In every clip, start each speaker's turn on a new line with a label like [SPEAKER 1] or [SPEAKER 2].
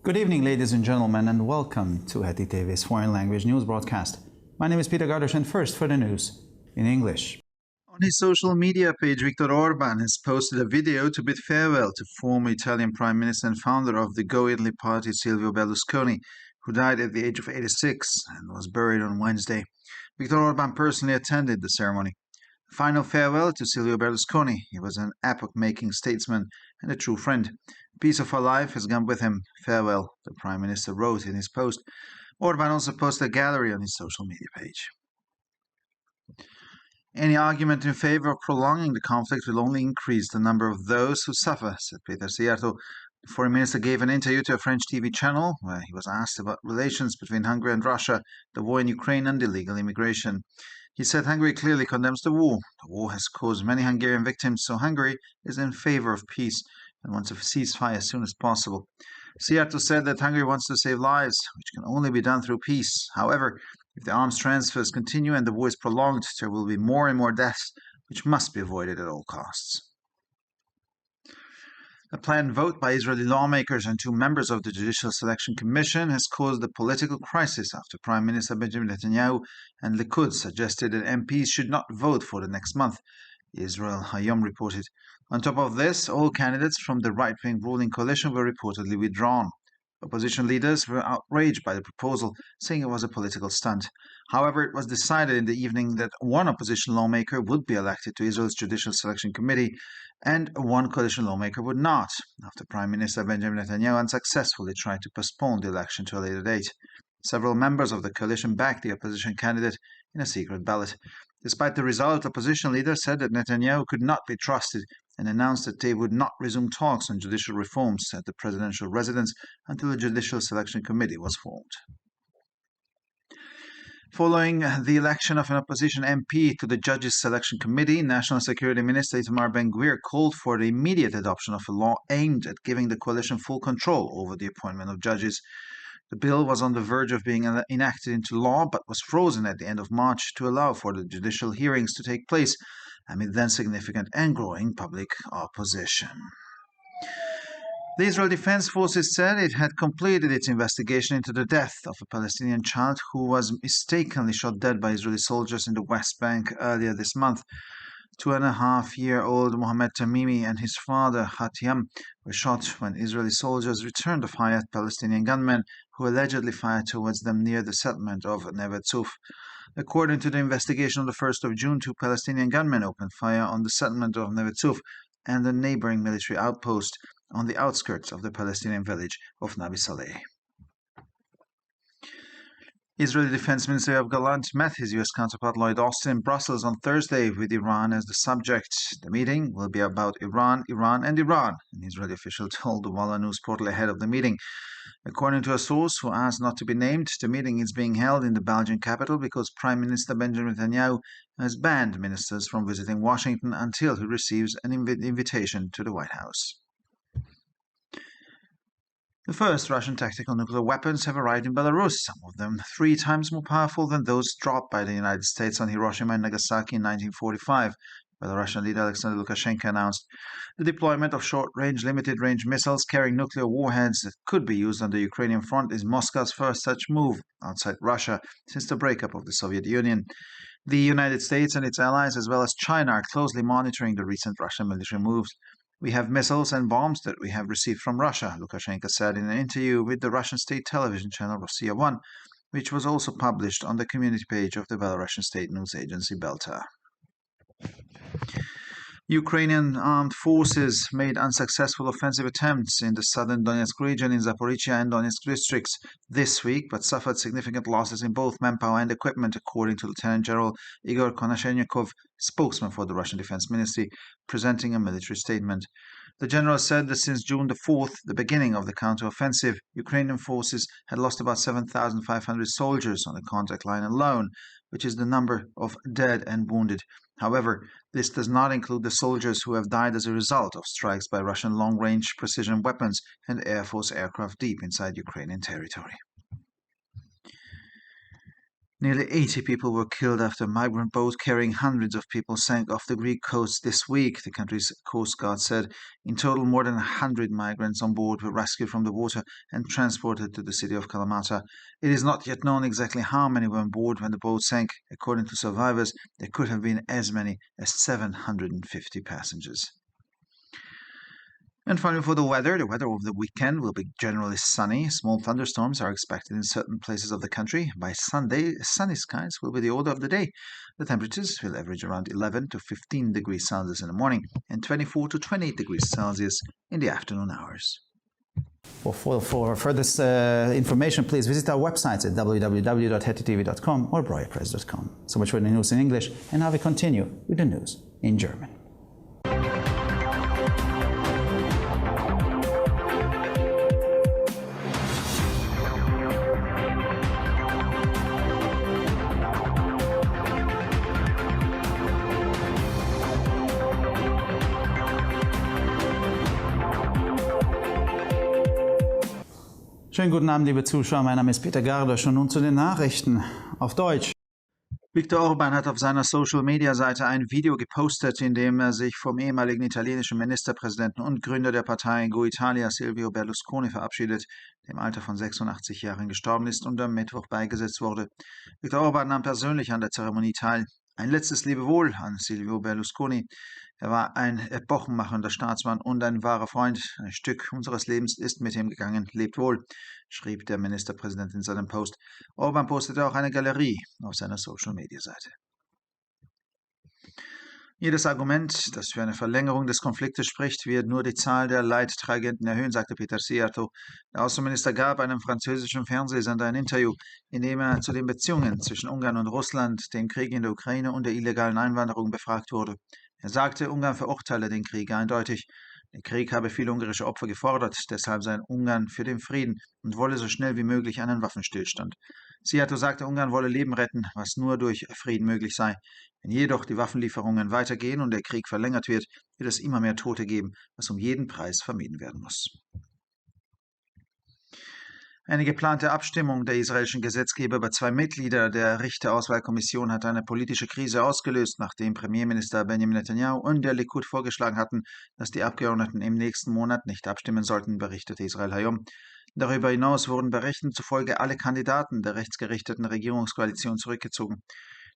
[SPEAKER 1] Good evening, ladies and gentlemen, and welcome to Heti TV's foreign language news broadcast. My name is Peter Gardosh, and first for the news in English. On his social media page, Viktor Orban has posted a video to bid farewell to former Italian Prime Minister and founder of the Go Italy party, Silvio Berlusconi, who died at the age of 86 and was buried on Wednesday. Viktor Orban personally attended the ceremony. Final farewell to Silvio Berlusconi. He was an epoch-making statesman and a true friend. A piece of our life has gone with him. Farewell, the Prime Minister wrote in his post. Orban also posted a gallery on his social media page. Any argument in favor of prolonging the conflict will only increase the number of those who suffer, said Peter Szijjártó. The foreign minister gave an interview to a French TV channel where he was asked about relations between Hungary and Russia, the war in Ukraine and illegal immigration. He said Hungary clearly condemns the war. The war has caused many Hungarian victims, so Hungary is in favor of peace and wants a ceasefire as soon as possible. Szijjártó said that Hungary wants to save lives, which can only be done through peace. However, if the arms transfers continue and the war is prolonged, there will be more and more deaths, which must be avoided at all costs. A planned vote by Israeli lawmakers and two members of the Judicial Selection Commission has caused a political crisis after Prime Minister Benjamin Netanyahu and Likud suggested that MPs should not vote for the next month, Israel Hayom reported. On top of this, all candidates from the right-wing ruling coalition were reportedly withdrawn. Opposition leaders were outraged by the proposal, saying it was a political stunt. However, it was decided in the evening that one opposition lawmaker would be elected to Israel's Judicial Selection Committee and one coalition lawmaker would not, after Prime Minister Benjamin Netanyahu unsuccessfully tried to postpone the election to a later date. Several members of the coalition backed the opposition candidate in a secret ballot. Despite the result, opposition leaders said that Netanyahu could not be trusted and announced that they would not resume talks on judicial reforms at the presidential residence until a Judicial Selection Committee was formed. Following the election of an opposition MP to the Judges Selection Committee, National Security Minister Itamar Ben-Gvir called for the immediate adoption of a law aimed at giving the coalition full control over the appointment of judges. The bill was on the verge of being enacted into law, but was frozen at the end of March to allow for the judicial hearings to take place amid then significant and growing public opposition. The Israel Defense Forces said it had completed its investigation into the death of a Palestinian child who was mistakenly shot dead by Israeli soldiers in the West Bank earlier this month. 2.5-year-old Mohammed Tamimi and his father Hatiam were shot when Israeli soldiers returned a fire at Palestinian gunmen who allegedly fired towards them near the settlement of Neve Tzuf. According to the investigation, on the 1st of June, two Palestinian gunmen opened fire on the settlement of Neve Tzuf and a neighboring military outpost on the outskirts of the Palestinian village of Nabi Saleh. Israeli Defense Minister Yoav Gallant met his U.S. counterpart Lloyd Austin in Brussels on Thursday with Iran as the subject. The meeting will be about Iran, and Iran, an Israeli official told the Walla News portal ahead of the meeting. According to a source who asked not to be named, the meeting is being held in the Belgian capital because Prime Minister Benjamin Netanyahu has banned ministers from visiting Washington until he receives an invitation to the White House. The first Russian tactical nuclear weapons have arrived in Belarus, some of them 3 times more powerful than those dropped by the United States on Hiroshima and Nagasaki in 1945, Belarusian leader Alexander Lukashenko announced. The deployment of short-range, limited-range missiles carrying nuclear warheads that could be used on the Ukrainian front is Moscow's first such move outside Russia since the breakup of the Soviet Union. The United States and its allies, as well as China, are closely monitoring the recent Russian military moves. We have missiles and bombs that we have received from Russia, Lukashenko said in an interview with the Russian state television channel Rossiya 1, which was also published on the community page of the Belarusian state news agency Belta. Ukrainian armed forces made unsuccessful offensive attempts in the southern Donetsk region in Zaporizhia and Donetsk districts this week, but suffered significant losses in both manpower and equipment, according to Lieutenant General Igor Konashenikov, spokesman for the Russian Defense Ministry, presenting a military statement. The general said that since June the 4th, the beginning of the counteroffensive, Ukrainian forces had lost about 7,500 soldiers on the contact line alone, which is the number of dead and wounded. However, this does not include the soldiers who have died as a result of strikes by Russian long-range precision weapons and Air Force aircraft deep inside Ukrainian territory. Nearly 80 people were killed after a migrant boat carrying hundreds of people sank off the Greek coast this week, the country's Coast Guard said. In total, more than 100 migrants on board were rescued from the water and transported to the city of Kalamata. It is not yet known exactly how many were on board when the boat sank. According to survivors, there could have been as many as 750 passengers. And finally, for the weather over the weekend will be generally sunny. Small thunderstorms are expected in certain places of the country. By Sunday, sunny skies will be the order of the day. The temperatures will average around 11 to 15 degrees Celsius in the morning and 24 to 28 degrees Celsius in the afternoon hours.
[SPEAKER 2] Well, for further information, please visit our websites at www.hettytv.com or breuerpress.com. So much for the news in English, and now we continue with the news in German. Schönen guten Abend, liebe Zuschauer. Mein Name ist Peter Gardosch und nun zu den Nachrichten auf Deutsch.
[SPEAKER 1] Viktor Orban hat auf seiner Social-Media-Seite ein Video gepostet, in dem er sich vom ehemaligen italienischen Ministerpräsidenten und Gründer der Partei Go Italia Silvio Berlusconi verabschiedet, der im Alter von 86 Jahren gestorben ist und am Mittwoch beigesetzt wurde. Viktor Orban nahm persönlich an der Zeremonie teil. Ein letztes Lebewohl an Silvio Berlusconi. Er war ein epochenmachender Staatsmann und ein wahrer Freund. Ein Stück unseres Lebens ist mit ihm gegangen. Lebt wohl, schrieb der Ministerpräsident in seinem Post. Orban postete auch eine Galerie auf seiner Social-Media-Seite. Jedes Argument, das für eine Verlängerung des Konfliktes spricht, wird nur die Zahl der Leidtragenden erhöhen, sagte Peter Szijjártó. Der Außenminister gab einem französischen Fernsehsender ein Interview, in dem er zu den Beziehungen zwischen Ungarn und Russland, dem Krieg in der Ukraine und der illegalen Einwanderung befragt wurde. Er sagte, Ungarn verurteile den Krieg eindeutig. Der Krieg habe viele ungarische Opfer gefordert, deshalb sei Ungarn für den Frieden und wolle so schnell wie möglich einen Waffenstillstand. Szijjártó sagte, Ungarn wolle Leben retten, was nur durch Frieden möglich sei. Wenn jedoch die Waffenlieferungen weitergehen und der Krieg verlängert wird, wird es immer mehr Tote geben, was um jeden Preis vermieden werden muss. Eine geplante Abstimmung der israelischen Gesetzgeber über 2 Mitglieder der Richterauswahlkommission hat eine politische Krise ausgelöst, nachdem Premierminister Benjamin Netanyahu und der Likud vorgeschlagen hatten, dass die Abgeordneten im nächsten Monat nicht abstimmen sollten, berichtete Israel Hayom. Darüber hinaus wurden Berichten zufolge alle Kandidaten der rechtsgerichteten Regierungskoalition zurückgezogen.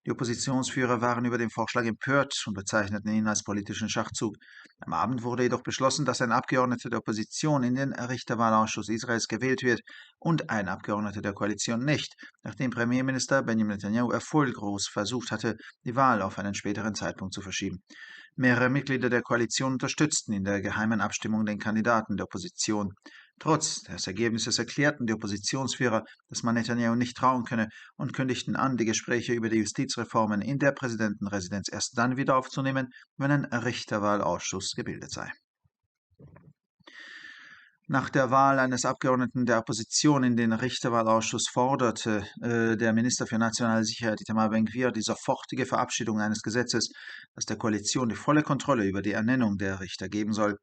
[SPEAKER 1] Die Oppositionsführer waren über den Vorschlag empört und bezeichneten ihn als politischen Schachzug. Am Abend wurde jedoch beschlossen, dass ein Abgeordneter der Opposition in den Richterwahlausschuss Israels gewählt wird und ein Abgeordneter der Koalition nicht, nachdem Premierminister Benjamin Netanyahu erfolglos versucht hatte, die Wahl auf einen späteren Zeitpunkt zu verschieben. Mehrere Mitglieder der Koalition unterstützten in der geheimen Abstimmung den Kandidaten der Opposition. Trotz des Ergebnisses erklärten die Oppositionsführer, dass man Netanyahu nicht trauen könne und kündigten an, die Gespräche über die Justizreformen in der Präsidentenresidenz erst dann wieder aufzunehmen, wenn ein Richterwahlausschuss gebildet sei. Nach der Wahl eines Abgeordneten der Opposition in den Richterwahlausschuss forderte der Minister für nationale Sicherheit Itamar Ben-Gvir die sofortige Verabschiedung eines Gesetzes, das der Koalition die volle Kontrolle über die Ernennung der Richter geben soll.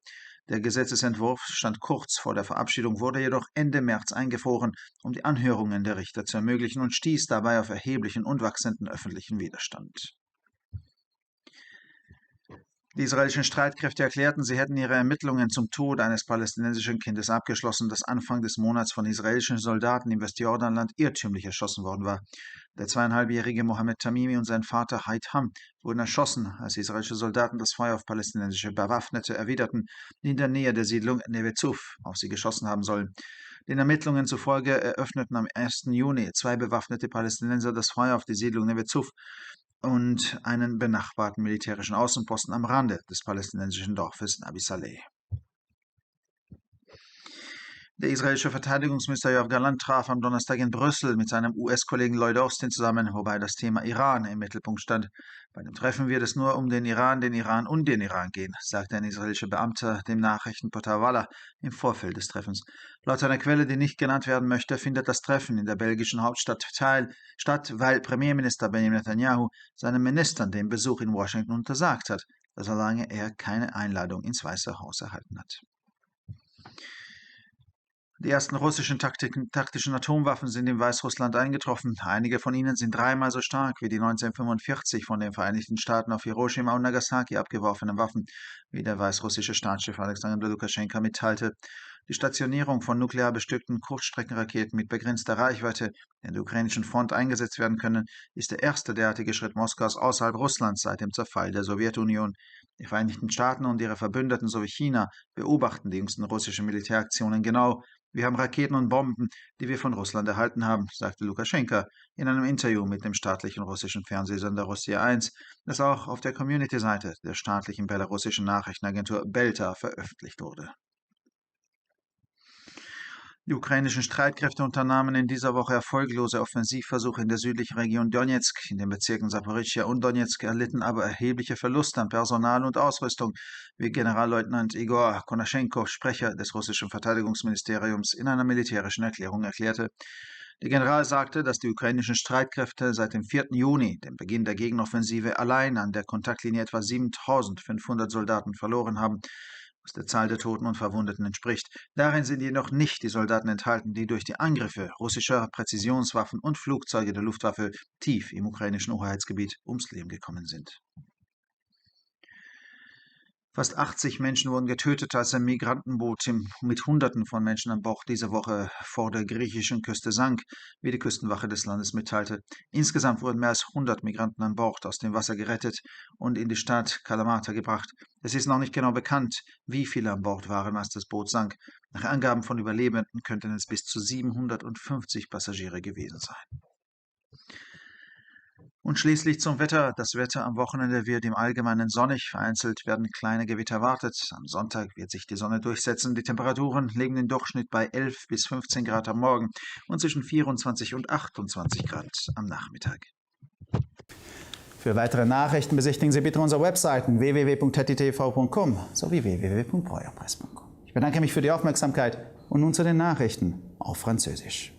[SPEAKER 1] Der Gesetzesentwurf stand kurz vor der Verabschiedung, wurde jedoch Ende März eingefroren, um die Anhörungen der Richter zu ermöglichen und stieß dabei auf erheblichen und wachsenden öffentlichen Widerstand. Die israelischen Streitkräfte erklärten, sie hätten ihre Ermittlungen zum Tod eines palästinensischen Kindes abgeschlossen, das Anfang des Monats von israelischen Soldaten im Westjordanland irrtümlich erschossen worden war. Der 2,5-jährige Mohammed Tamimi und sein Vater Haitham wurden erschossen, als israelische Soldaten das Feuer auf palästinensische Bewaffnete erwiderten, die in der Nähe der Siedlung Neve Tzuf auf sie geschossen haben sollen. Den Ermittlungen zufolge eröffneten am 1. Juni 2 bewaffnete Palästinenser das Feuer auf die Siedlung Neve Tzuf und einen benachbarten militärischen Außenposten am Rande des palästinensischen Dorfes Nabi Saleh. Der israelische Verteidigungsminister Yoav Gallant traf am Donnerstag in Brüssel mit seinem US-Kollegen Lloyd Austin zusammen, wobei das Thema Iran im Mittelpunkt stand. Bei dem Treffen wird es nur um den Iran und den Iran gehen, sagte ein israelischer Beamter dem Nachrichtenportal Walla im Vorfeld des Treffens. Laut einer Quelle, die nicht genannt werden möchte, findet das Treffen in der belgischen Hauptstadt statt, weil Premierminister Benjamin Netanyahu seinen Ministern den Besuch in Washington untersagt hat, solange er keine Einladung ins Weiße Haus erhalten hat. Die ersten russischen taktischen Atomwaffen sind in Weißrussland eingetroffen. Einige von ihnen sind dreimal so stark wie die 1945 von den Vereinigten Staaten auf Hiroshima und Nagasaki abgeworfenen Waffen, wie der weißrussische Staatschef Alexander Lukaschenka mitteilte. Die Stationierung von nuklear bestückten Kurzstreckenraketen mit begrenzter Reichweite, die an der ukrainischen Front eingesetzt werden können, ist der erste derartige Schritt Moskaus außerhalb Russlands seit dem Zerfall der Sowjetunion. Die Vereinigten Staaten und ihre Verbündeten sowie China beobachten die jüngsten russischen Militäraktionen genau. Wir haben Raketen und Bomben, die wir von Russland erhalten haben, sagte Lukaschenka in einem Interview mit dem staatlichen russischen Fernsehsender Rossiya 1, das auch auf der Community-Seite der staatlichen belarussischen Nachrichtenagentur Belta veröffentlicht wurde. Die ukrainischen Streitkräfte unternahmen in dieser Woche erfolglose Offensivversuche in der südlichen Region Donetsk. In den Bezirken Saporischschja und Donetsk erlitten aber erhebliche Verluste an Personal und Ausrüstung, wie Generalleutnant Igor Konaschenko, Sprecher des russischen Verteidigungsministeriums, in einer militärischen Erklärung erklärte. Der General sagte, dass die ukrainischen Streitkräfte seit dem 4. Juni, dem Beginn der Gegenoffensive, allein an der Kontaktlinie etwa 7.500 Soldaten verloren haben, was der Zahl der Toten und Verwundeten entspricht. Darin sind jedoch nicht die Soldaten enthalten, die durch die Angriffe russischer Präzisionswaffen und Flugzeuge der Luftwaffe tief im ukrainischen Hoheitsgebiet ums Leben gekommen sind. Fast 80 Menschen wurden getötet, als ein Migrantenboot mit Hunderten von Menschen an Bord diese Woche vor der griechischen Küste sank, wie die Küstenwache des Landes mitteilte. Insgesamt wurden mehr als 100 Migranten an Bord aus dem Wasser gerettet und in die Stadt Kalamata gebracht. Es ist noch nicht genau bekannt, wie viele an Bord waren, als das Boot sank. Nach Angaben von Überlebenden könnten es bis zu 750 Passagiere gewesen sein. Und schließlich zum Wetter. Das Wetter am Wochenende wird im Allgemeinen sonnig. Vereinzelt werden kleine Gewitter erwartet. Am Sonntag wird sich die Sonne durchsetzen. Die Temperaturen liegen im Durchschnitt bei 11 bis 15 Grad am Morgen und zwischen 24 und 28 Grad am Nachmittag.
[SPEAKER 2] Für weitere Nachrichten besichtigen Sie bitte unsere Webseiten www.hettitv.com sowie www.breuerpresse.com. Ich bedanke mich für die Aufmerksamkeit und nun zu den Nachrichten auf Französisch.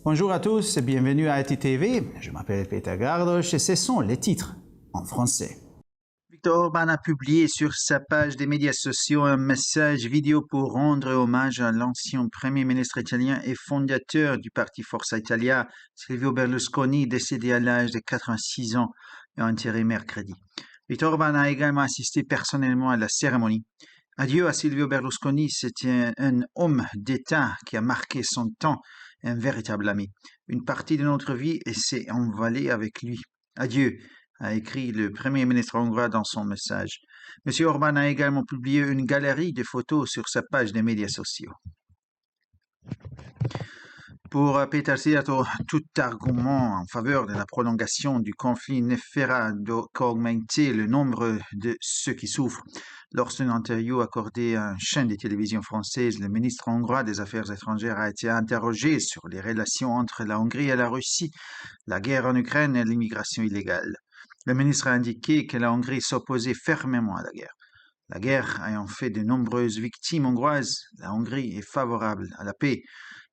[SPEAKER 2] Bonjour à tous et bienvenue à HettitV. Je m'appelle Peter Gardosh et ce sont les titres en français.
[SPEAKER 1] Viktor Orban a publié sur sa page des médias sociaux un message vidéo pour rendre hommage à l'ancien Premier ministre italien et fondateur du parti Forza Italia, Silvio Berlusconi, décédé à l'âge de 86 ans et enterré mercredi. Viktor Orban a également assisté personnellement à la cérémonie. Adieu à Silvio Berlusconi, c'était un homme d'État qui a marqué son temps, un véritable ami. Une partie de notre vie s'est envolée avec lui. Adieu, a écrit le Premier ministre hongrois dans son message. M. Orban a également publié une galerie de photos sur sa page des médias sociaux. Pour Peter Szijjártó, tout argument en faveur de la prolongation du conflit ne fera qu'augmenter le nombre de ceux qui souffrent. Lors d'une interview accordée à une chaîne de télévision française, le ministre hongrois des Affaires étrangères a été interrogé sur les relations entre la Hongrie et la Russie, la guerre en Ukraine et l'immigration illégale. Le ministre a indiqué que la Hongrie s'opposait fermement à la guerre. La guerre ayant fait de nombreuses victimes hongroises, la Hongrie est favorable à la paix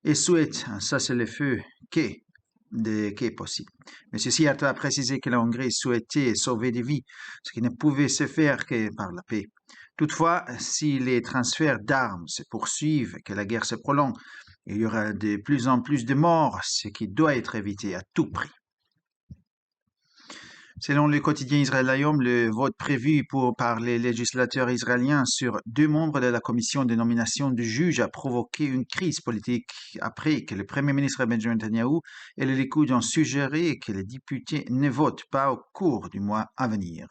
[SPEAKER 1] et souhaite un cessez-le-feu qui est possible. M. Szijjártó a précisé que la Hongrie souhaitait sauver des vies, ce qui ne pouvait se faire que par la paix. Toutefois, si les transferts d'armes se poursuivent et que la guerre se prolonge, il y aura de plus en plus de morts, ce qui doit être évité à tout prix. Selon le quotidien Israël Hayom, le vote prévu par les législateurs israéliens sur 2 membres de la commission de nomination du juge a provoqué une crise politique après que le Premier ministre Benjamin Netanyahu et le Likoud ont suggéré que les députés ne votent pas au cours du mois à venir.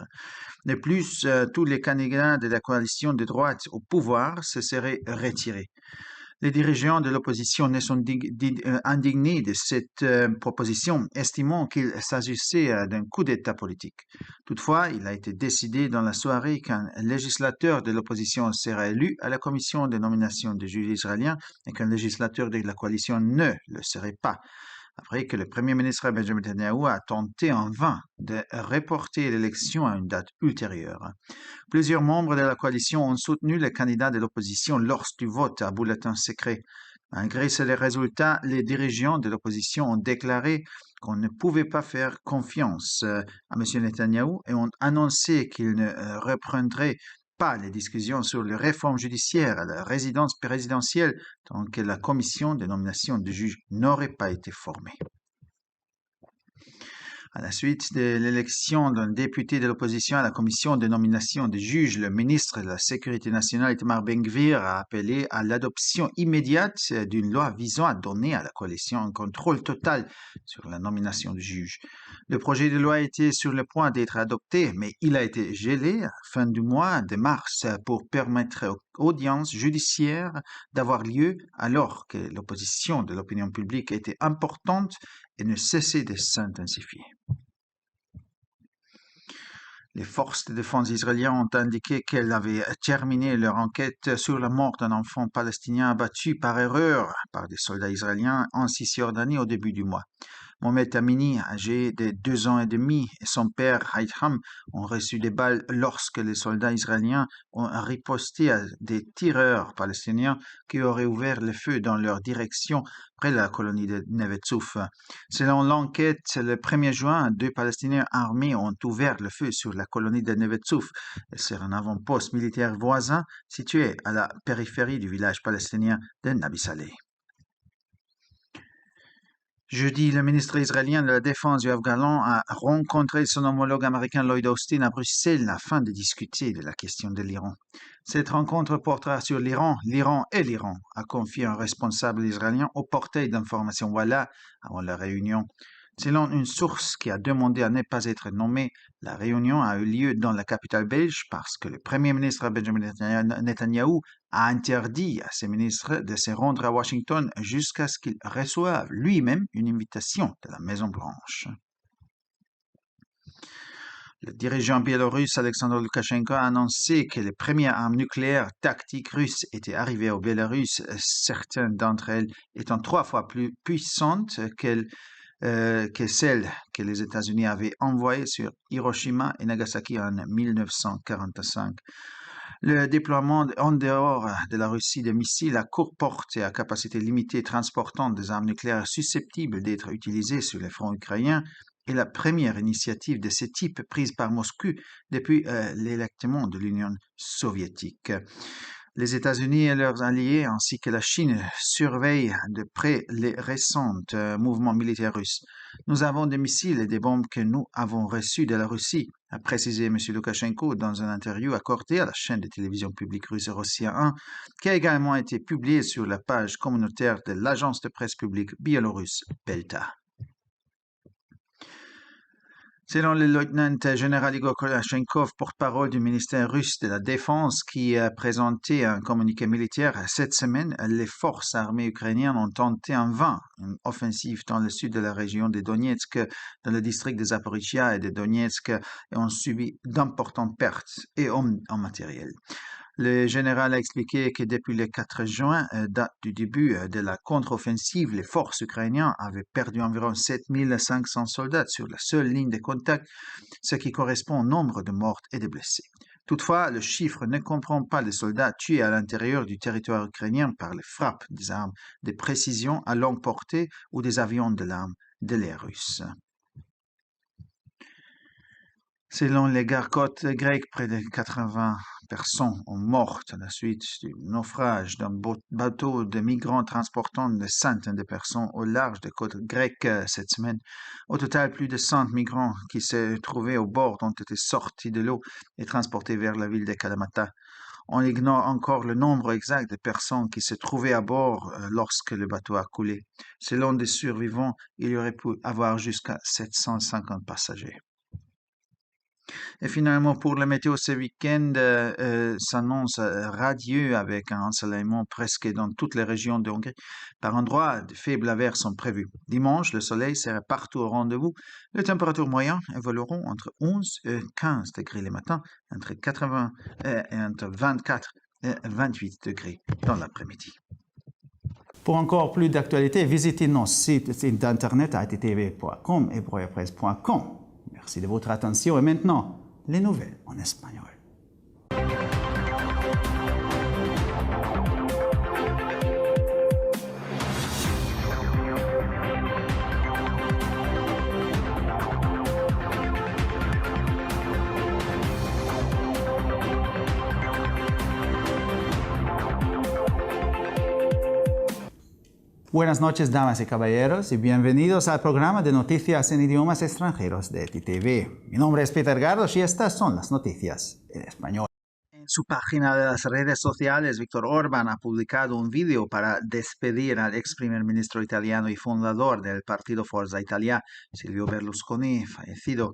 [SPEAKER 1] De plus, tous les candidats de la coalition de droite au pouvoir se seraient retirés. Les dirigeants de l'opposition ne sont indignés de cette proposition, estimant qu'il s'agissait d'un coup d'État politique. Toutefois, il a été décidé dans la soirée qu'un législateur de l'opposition sera élu à la commission de nomination des juges israéliens et qu'un législateur de la coalition ne le serait pas. après que le Premier ministre Benjamin Netanyahu a tenté en vain de reporter l'élection à une date ultérieure. Plusieurs membres de la coalition ont soutenu le candidat de l'opposition lors du vote à bulletin secret. Malgré ces résultats, les dirigeants de l'opposition ont déclaré qu'on ne pouvait pas faire confiance à M. Netanyahou et ont annoncé qu'ils ne reprendraient pas les discussions sur les réformes judiciaires à la résidence présidentielle tant que la commission de nomination de juges n'aurait pas été formée. À la suite de l'élection d'un député de l'opposition à la commission de nomination des juges, le ministre de la Sécurité nationale, Itamar Ben-Gvir, a appelé à l'adoption immédiate d'une loi visant à donner à la coalition un contrôle total sur la nomination des juges. Le projet de loi était sur le point d'être adopté, mais il a été gelé à la fin du mois de mars pour permettre aux audiences judiciaires d'avoir lieu alors que l'opposition de l'opinion publique était importante et ne cessait de s'intensifier. Les forces de défense israéliennes ont indiqué qu'elles avaient terminé leur enquête sur la mort d'un enfant palestinien abattu par erreur par des soldats israéliens en Cisjordanie au début du mois. Mohamed Amini, âgé de 2 ans et demi, et son père Haitham ont reçu des balles lorsque les soldats israéliens ont riposté à des tireurs palestiniens qui auraient ouvert le feu dans leur direction près de la colonie de Neve Tzouf. Selon l'enquête, le 1er juin, 2 Palestiniens armés ont ouvert le feu sur la colonie de Neve Tzouf, sur un avant-poste militaire voisin situé à la périphérie du village palestinien de Nabi Saleh. Jeudi, le ministre israélien de la Défense, Yoav Gallant, a rencontré son homologue américain Lloyd Austin à Bruxelles afin de discuter de la question de l'Iran. Cette rencontre portera sur l'Iran et l'Iran, a confié un responsable israélien au portail d'information Walla avant la réunion. Selon une source qui a demandé à ne pas être nommée, la réunion a eu lieu dans la capitale belge parce que le Premier ministre Benjamin Netanyahou a interdit à ses ministres de se rendre à Washington jusqu'à ce qu'il reçoive lui-même une invitation de la Maison-Blanche. Le dirigeant biélorusse Alexandre Loukachenko a annoncé que les premières armes nucléaires tactiques russes étaient arrivées au Bélarus, certaines d'entre elles étant 3 fois plus puissantes que celles que les États-Unis avaient envoyées sur Hiroshima et Nagasaki en 1945. Le déploiement en dehors de la Russie de missiles à courte portée à capacité limitée transportant des armes nucléaires susceptibles d'être utilisées sur le front ukrainien est la première initiative de ce type prise par Moscou depuis l'éclatement de l'Union soviétique. Les États-Unis et leurs alliés ainsi que la Chine surveillent de près les récents mouvements militaires russes. Nous avons des missiles et des bombes que nous avons reçus de la Russie, a précisé M. Loukachenko dans une interview accordée à la chaîne de télévision publique russe Rossiya 1, qui a également été publiée sur la page communautaire de l'agence de presse publique biélorusse Belta. Selon le lieutenant-général Igor Kolyachenkov, porte-parole du ministère russe de la Défense, qui a présenté un communiqué militaire cette semaine, les forces armées ukrainiennes ont tenté en vain une offensive dans le sud de la région de Donetsk, dans le district de Zaporizhia et de Donetsk, et ont subi d'importantes pertes et en matériel. Le général a expliqué que depuis le 4 juin, date du début de la contre-offensive, les forces ukrainiennes avaient perdu environ 7500 soldats sur la seule ligne de contact, ce qui correspond au nombre de morts et de blessés. Toutefois, le chiffre ne comprend pas les soldats tués à l'intérieur du territoire ukrainien par les frappes des armes de précision à longue portée ou des avions de l'arme de l'air russe. Selon les gargotes grecques, près de 80 personnes ont mort à la suite du naufrage d'un bateau de migrants transportant des centaines de personnes au large des côtes grecques cette semaine. Au total, plus de 100 migrants qui se trouvaient au bord ont été sortis de l'eau et transportés vers la ville de Kalamata. On ignore encore le nombre exact de personnes qui se trouvaient à bord lorsque le bateau a coulé. Selon des survivants, il y aurait pu avoir jusqu'à 750 passagers. Et finalement, pour le météo ce week-end, s'annonce radieux avec un ensoleillement presque dans toutes les régions de Hongrie. Par endroits, de faibles averses sont prévus. Dimanche, le soleil sera partout au rendez-vous. Les températures moyennes évolueront entre 11 et 15 degrés le matin, entre 24 et 28 degrés dans l'après-midi.
[SPEAKER 2] Pour encore plus d'actualités, visitez nos sites internet ittv.com et broyapresse.com. Merci de votre attention et maintenant, les nouvelles en espagnol. Buenas noches, damas y caballeros, y bienvenidos al programa de noticias en idiomas extranjeros de ETV. Mi nombre es Peter Gardos y estas son las noticias en español.
[SPEAKER 1] En su página de las redes sociales, Viktor Orbán ha publicado un vídeo para despedir al ex primer ministro italiano y fundador del partido Forza Italia, Silvio Berlusconi, fallecido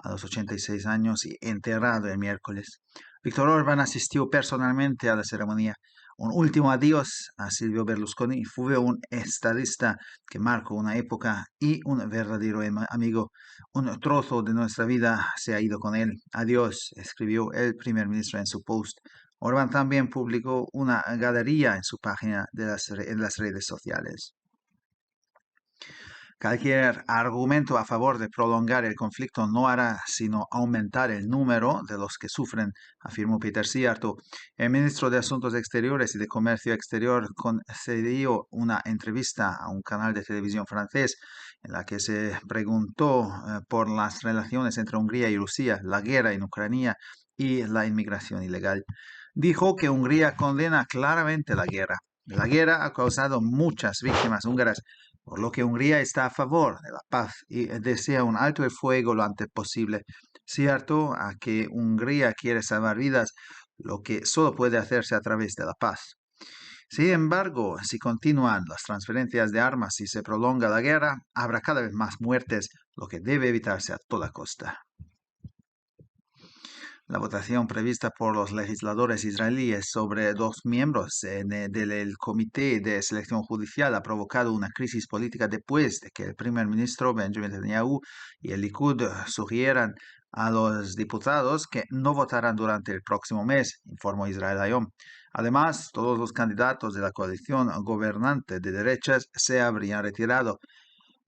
[SPEAKER 1] a los 86 años y enterrado el miércoles. Viktor Orbán asistió personalmente a la ceremonia. Un último adiós a Silvio Berlusconi. Fue un estadista que marcó una época y un verdadero amigo. Un trozo de nuestra vida se ha ido con él. Adiós, escribió el primer ministro en su post. Orbán también publicó una galería en su página en las redes sociales. Cualquier argumento a favor de prolongar el conflicto no hará sino aumentar el número de los que sufren, afirmó Peter Szijjártó. El ministro de Asuntos Exteriores y de Comercio Exterior concedió una entrevista a un canal de televisión francés en la que se preguntó por las relaciones entre Hungría y Rusia, la guerra en Ucrania y la inmigración ilegal. Dijo que Hungría condena claramente la guerra. La guerra ha causado muchas víctimas húngaras, por lo que Hungría está a favor de la paz y desea un alto el fuego lo antes posible. Cierto a que Hungría quiere salvar vidas, lo que solo puede hacerse a través de la paz. Sin embargo, si continúan las transferencias de armas y se prolonga la guerra, habrá cada vez más muertes, lo que debe evitarse a toda costa. La votación prevista por los legisladores israelíes sobre dos miembros del Comité de Selección Judicial ha provocado una crisis política después de que el primer ministro Benjamin Netanyahu y el Likud sugieran a los diputados que no votarán durante el próximo mes, informó Israel Hayom. Además, todos los candidatos de la coalición gobernante de derechas se habrían retirado.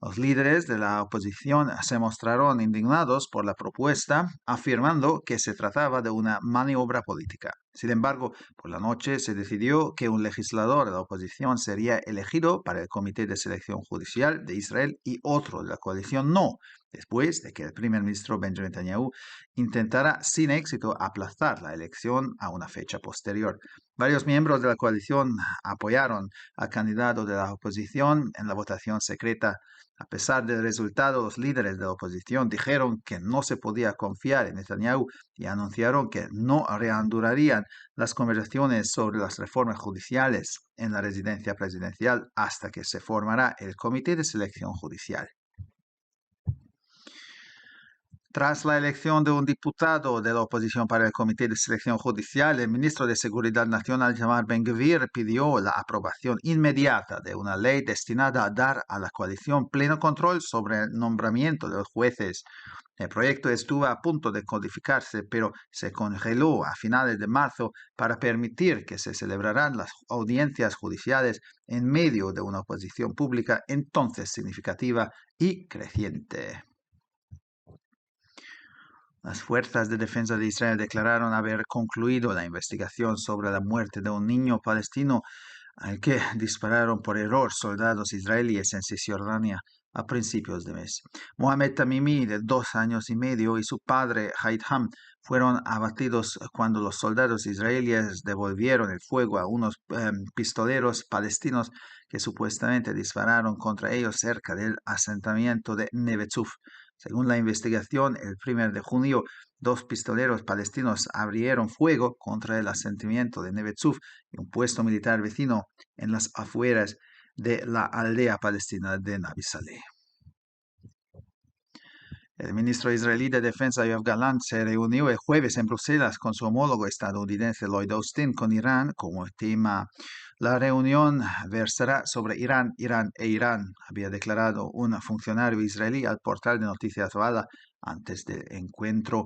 [SPEAKER 1] Los líderes de la oposición se mostraron indignados por la propuesta, afirmando que se trataba de una maniobra política. Sin embargo, por la noche se decidió que un legislador de la oposición sería elegido para el Comité de Selección Judicial de Israel y otro de la coalición no, después de que el primer ministro Benjamin Netanyahu intentara sin éxito aplazar la elección a una fecha posterior. Varios miembros de la coalición apoyaron al candidato de la oposición en la votación secreta. A pesar del resultado, los líderes de la oposición dijeron que no se podía confiar en Netanyahu y anunciaron que no reanudarían las conversaciones sobre las reformas judiciales en la residencia presidencial hasta que se formará el Comité de Selección Judicial. Tras la elección de un diputado de la oposición para el Comité de Selección Judicial, el ministro de Seguridad Nacional, Itamar Ben-Gvir, pidió la aprobación inmediata de una ley destinada a dar a la coalición pleno control sobre el nombramiento de los jueces. El proyecto estuvo a punto de codificarse, pero se congeló a finales de marzo para permitir que se celebraran las audiencias judiciales en medio de una oposición pública entonces significativa y creciente. Las fuerzas de defensa de Israel declararon haber concluido la investigación sobre la muerte de un niño palestino al que dispararon por error soldados israelíes en Cisjordania a principios de mes. Mohamed Tamimi, de 2 años y medio, y su padre, Haitham, fueron abatidos cuando los soldados israelíes devolvieron el fuego a unos pistoleros palestinos que supuestamente dispararon contra ellos cerca del asentamiento de Neve Tzuf. Según la investigación, el 1 de junio, 2 pistoleros palestinos abrieron fuego contra el asentamiento de Neve Tzuf y un puesto militar vecino en las afueras de la aldea palestina de Nabi Saleh. El ministro israelí de Defensa Yoav Gallant se reunió el jueves en Bruselas con su homólogo estadounidense Lloyd Austin con Irán como tema. La reunión versará sobre Irán, había declarado un funcionario israelí al portal de noticias Walla antes del encuentro.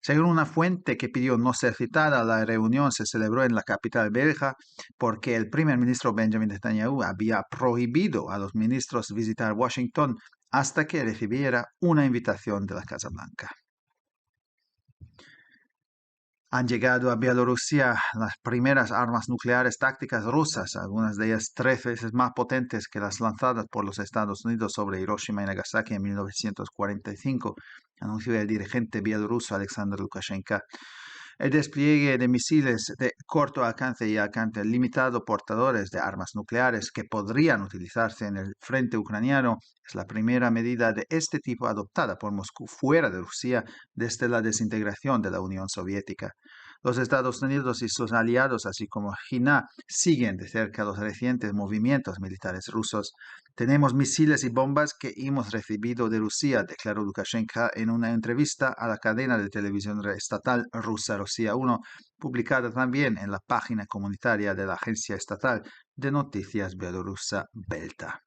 [SPEAKER 1] Según una fuente que pidió no ser citada, la reunión se celebró en la capital belga porque el primer ministro Benjamin Netanyahu había prohibido a los ministros visitar Washington hasta que recibiera una invitación de la Casa Blanca. Han llegado a Bielorrusia las primeras armas nucleares tácticas rusas, algunas de ellas 3 veces más potentes que las lanzadas por los Estados Unidos sobre Hiroshima y Nagasaki en 1945, anunció el dirigente bielorruso Alexander Lukashenko. El despliegue de misiles de corto alcance y alcance limitado portadores de armas nucleares que podrían utilizarse en el frente ucraniano es la primera medida de este tipo adoptada por Moscú fuera de Rusia desde la desintegración de la Unión Soviética. Los Estados Unidos y sus aliados, así como China, siguen de cerca los recientes movimientos militares rusos. Tenemos misiles y bombas que hemos recibido de Rusia, declaró Lukashenko en una entrevista a la cadena de televisión estatal rusa Rossiya 1, publicada también en la página comunitaria de la agencia estatal de noticias bielorrusa Belta.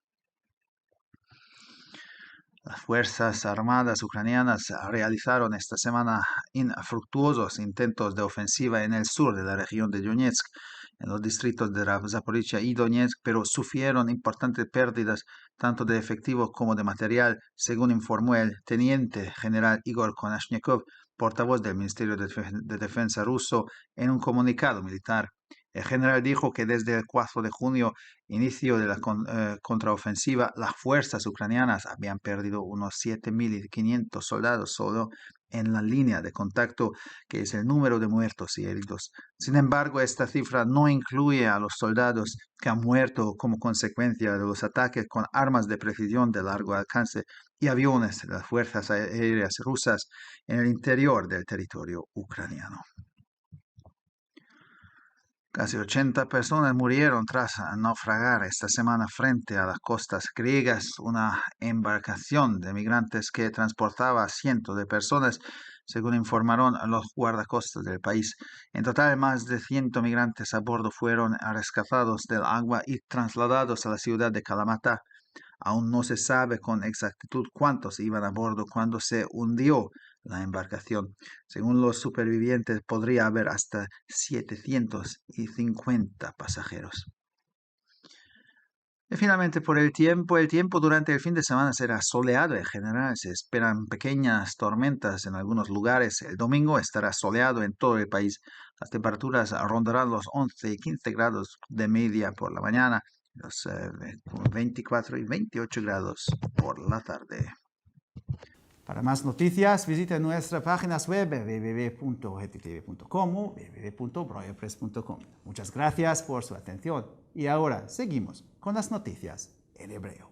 [SPEAKER 1] Las Fuerzas Armadas ucranianas realizaron esta semana infructuosos intentos de ofensiva en el sur de la región de Donetsk, en los distritos de Zaporizhia y Donetsk, pero sufrieron importantes pérdidas tanto de efectivo como de material, según informó el teniente general Igor Konashnikov, portavoz del Ministerio de Defensa ruso, en un comunicado militar. El general dijo que desde el 4 de junio, inicio de la contraofensiva, las fuerzas ucranianas habían perdido unos 7.500 soldados solo en la línea de contacto, que es el número de muertos y heridos. Sin embargo, esta cifra no incluye a los soldados que han muerto como consecuencia de los ataques con armas de precisión de largo alcance y aviones de las fuerzas aéreas rusas en el interior del territorio ucraniano. Casi 80 personas murieron tras naufragar esta semana frente a las costas griegas. Una embarcación de migrantes que transportaba a cientos de personas, según informaron los guardacostas del país. En total, más de 100 migrantes a bordo fueron rescatados del agua y trasladados a la ciudad de Kalamata. Aún no se sabe con exactitud cuántos iban a bordo cuando se hundió la embarcación. Según los supervivientes, podría haber hasta 750 pasajeros. Y finalmente, por el tiempo durante el fin de semana será soleado en general. Se esperan pequeñas tormentas en algunos lugares. El domingo estará soleado en todo el país. Las temperaturas rondarán los 11 y 15 grados de media por la mañana, los 24 y 28 grados por la tarde.
[SPEAKER 2] Para más noticias, visite nuestras páginas web www.ttv.com o www.breuerpress.com. Muchas gracias por su atención. Y ahora seguimos con las noticias en hebreo.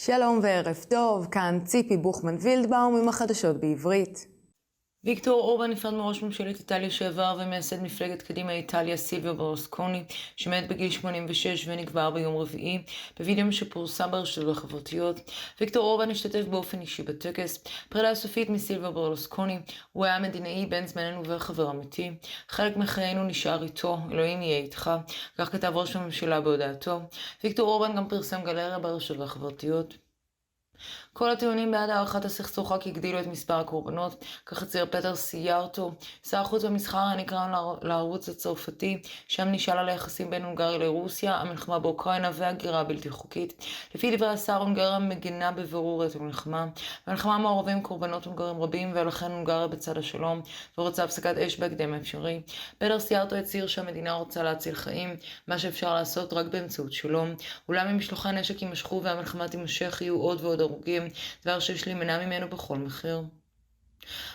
[SPEAKER 3] שלום וערב טוב, כאן ציפי בוכמן וילדבאום עם החדשות בעברית. ויקטור אורבן נפרד מראש ממשלת איטליה שעבר ומייסד מפלגת קדימה איטליה סילביו ברלוסקוני, שמת בגיל 86 ונקבר ביום רביעי. בווידאו שפורסם ברשתות החברתיות, ויקטור אורבן השתתף באופן אישי בטקס. פרידה סופית מסילביו ברלוסקוני, הוא היה מדינאי בן זמננו וחבר אמיתי. חלק מחיינו נשאר איתו, אלוהים יהיה איתך, כך כתב ראש הממשלה בהודעתו. ויקטור אורבן גם פרסם גלריה ברשתות החברתיות. כל הטיעונים בעד הארכת הסכסוך רק הגדילו את מספר הקורבנות, כך הצהיר פטר סיארטו, שר החוץ במסחר הנקרא לערוץ הצרפתי, שם נשאל על היחסים בין הונגריה לרוסיה, המלחמה באוקראינה והגירה הבלתי חוקית. לפי דברי השר, הונגריה מגנה בבירור את המלחמה. במלחמה מעורבים קורבנות הונגרים רבים, ולכן הונגריה בצד השלום, ורוצה הפסקת אש בהקדם האפשרי. פטר סיארטו הצהיר שהמדינה רוצה להציל חיים, מה שאפשר לעשות רק באמצעות שלום. אולם אם משלוחי הנשק יימשכו והמלחמה תימשך, יהיו עוד ועוד הרוגים, דבר שיש להימנע ממנו בכל מחיר.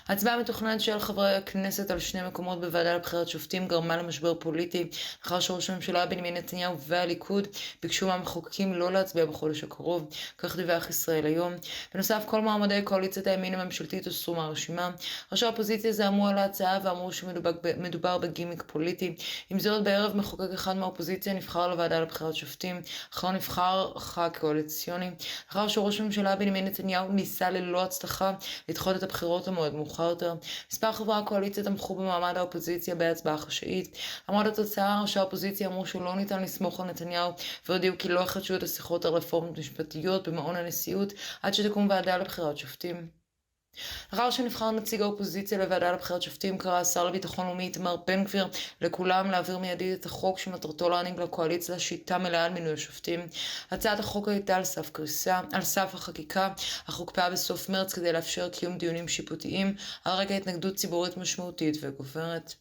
[SPEAKER 3] ההצבעה המתוכננת של חברי הכנסת על 2 מקומות בוועדה לבחירת שופטים גרמה למשבר פוליטי, לאחר שראש הממשלה בנימין נתניהו והליכוד ביקשו מהמחוקקים לא להצביע בחודש הקרוב, כך דיווח ישראל היום. בנוסף, כל מועמדי קואליציית הימין הממשלתית הוסרו מהרשימה. ראשי האופוזיציה זעמו על ההצעה ואמרו שמדובר בגימיק פוליטי. עם זאת, בערב מחוקק אחד מהאופוזיציה נבחר לוועדה לבחירת שופטים, אך לא נבחר ח"כ קואליציוני, לאחר שראש הממשלה בנימין נתניהו ניסה ללא הצלחה לדחות את הבחירות למועד מאוחר יותר. מספר חברי הקואליציה תמכו במעמד האופוזיציה בהצבעה חשאית. למרות התוצאה, ראשי האופוזיציה אמרו שלא ניתן לסמוך על נתניהו, והודיעו כי לא יחדשו את השיחות על רפורמות משפטיות במעון הנשיאות עד שתקום ועדה לבחירת שופטים. לאחר שנבחר נציג האופוזיציה לוועדה לבחירת שופטים, קרא השר לביטחון לאומי איתמר בן גביר לכולם להעביר מיידית את החוק שמטרתו להעניק לקואליציה שיטה מלאה על מינוי השופטים. הצעת החוק הייתה על סף החקיקה, אך הוקפאה בסוף מרץ כדי לאפשר קיום דיונים שיפוטיים על רקע התנגדות ציבורית משמעותית וגוברת.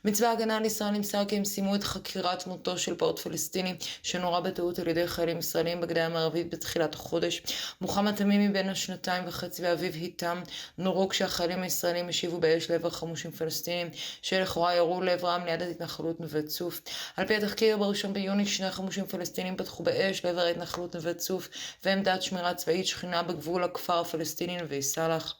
[SPEAKER 3] מצבא ההגנה לישראל נמסר כי הם סיימו את חקירת מותו של פעוט פלסטיני שנורה בטעות על ידי חיילים ישראלים בגדה המערבית בתחילת החודש. מוחמד תמימי בן 2.5 ואביו היתם נורו כשהחיילים הישראלים השיבו באש לעבר חמושים פלסטינים שלכאורה ירו לעברם ליד ההתנחלות נווה צוף. על פי התחקיר, ב1 ביוני 2 חמושים פלסטינים פתחו באש לעבר ההתנחלות נווה צוף ועמדת שמירה צבאית שכנה בגבול הכפר הפלסטיני נווה סלח.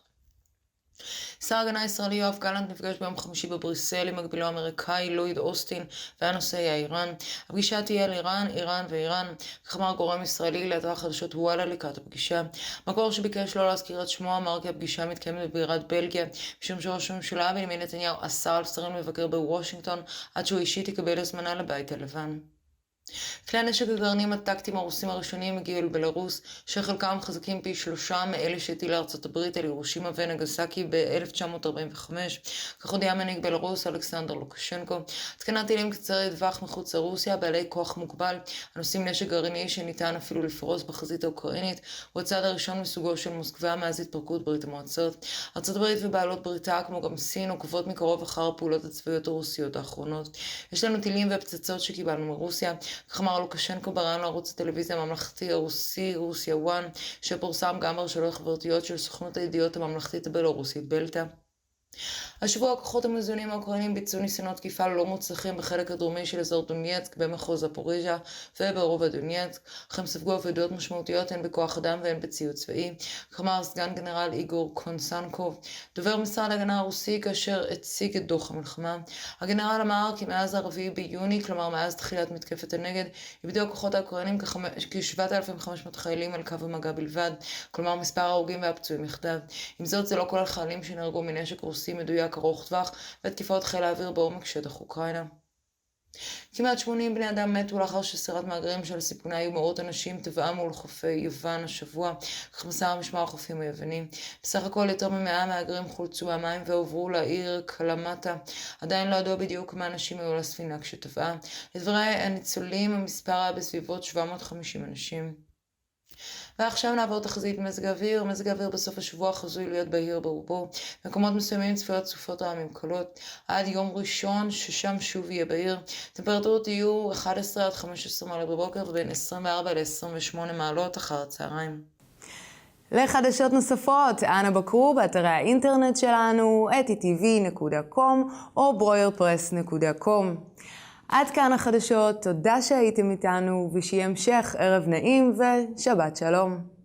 [SPEAKER 3] שר ההגנה הישראלי יואב גלנט נפגש ביום חמישי בבריסל עם מקבילו האמריקאי לויד אוסטין, והנושא היה איראן. הפגישה תהיה על איראן ואיראן, כך אמר גורם ישראלי לאתר החדשות וואלה לקראת הפגישה. מקור שביקש לא להזכיר את שמו אמר כי הפגישה מתקיימת בבירת בלגיה, משום שראש הממשלה בנימין נתניהו אסר על שרים לבקר בוושינגטון עד שהוא אישית יקבל הזמנה לבית הלבן. כלי הנשק הגרעיניים הטקטיים הרוסים הראשונים הגיעו לבלרוס, שחלקם חזקים פי 3 מאלה שהטילה ארצות הברית על הירושימה ונגסקי ב-1945, כך הודיע מנהיג בלרוס אלכסנדר לוקשנקו. התקנת טילים קצרי טווח מחוץ לרוסיה בעלי כוח מוגבל הנושאים נשק גרעיני שניתן אפילו לפרוס בחזית האוקראינית, הוא הצעד הראשון מסוגו של מוסקבה מאז התפרקות ברית המועצות. ארצות הברית ובעלות בריתה כמו גם סין עוקבות מקרוב אחר הפעולות הצבאיות הרוסיות האחרונות. יש לנו טילים ופצצות שקיבלנו מרוסיה, כך אמר לוקשנקו בראיון לערוץ הטלוויזיה הממלכתי הרוסי רוסיה 1, שפורסם גם ברשתות החברתיות של סוכנות הידיעות הממלכתית הבלרוסית בלטה. השבוע הכוחות המזוינים האוקראינים ביצעו ניסיונות תקיפה לא מוצלחים בחלק הדרומי של אזור דונייצק במחוז זפוריז'יה וברובע דונייצק, אך הם ספגו אבדות משמעותיות הן בכוח אדם והן בציוד צבאי, כך אמר סגן גנרל איגור קונסנקוב, דובר משרד ההגנה הרוסי, כאשר הציג את דוח המלחמה. הגנרל אמר כי מאז 4 ביוני, כלומר מאז תחילת מתקפת הנגד, איבדו הכוחות האוקראינים כ-7,500 חיילים על קו המגע בלבד, כלומר מספר ההרוגים והפצועים יחדיו. עם זאת, זה לא כל החיילים שנהרגו מנשק רוסי מדויק ארוך טווח ותקיפות חיל האוויר בעומק שטח אוקראינה. כמעט 80 בני אדם מתו לאחר שסירת מהגרים של סיפונה היו מאות אנשים טבעה מול חופי יוון השבוע, כך מסר משמר החופים היווני. בסך הכל יותר מ100 מהגרים חולצו מהמים ועוברו לעיר קלמטה. עדיין לא ידוע בדיוק כמה אנשים היו לספינה כשטבעה. לדברי הניצולים המספר היה בסביבות 750 אנשים. ועכשיו נעבור תחזית מזג האוויר. מזג האוויר בסוף השבוע חזוי להיות בהיר ברובו. במקומות מסוימים צפויות סופות רעמים קלות. עד יום ראשון ששם שוב יהיה בהיר. טמפרטורות יהיו 11 עד 15 מעלות בבוקר ובין 24 ל-28 מעלות אחר הצהריים.
[SPEAKER 4] לחדשות נוספות, אנא בקרו באתרי האינטרנט שלנו, etitv.com או broyerpress.com. עד כאן החדשות, תודה שהייתם איתנו ושיהיה המשך ערב נעים ושבת שלום.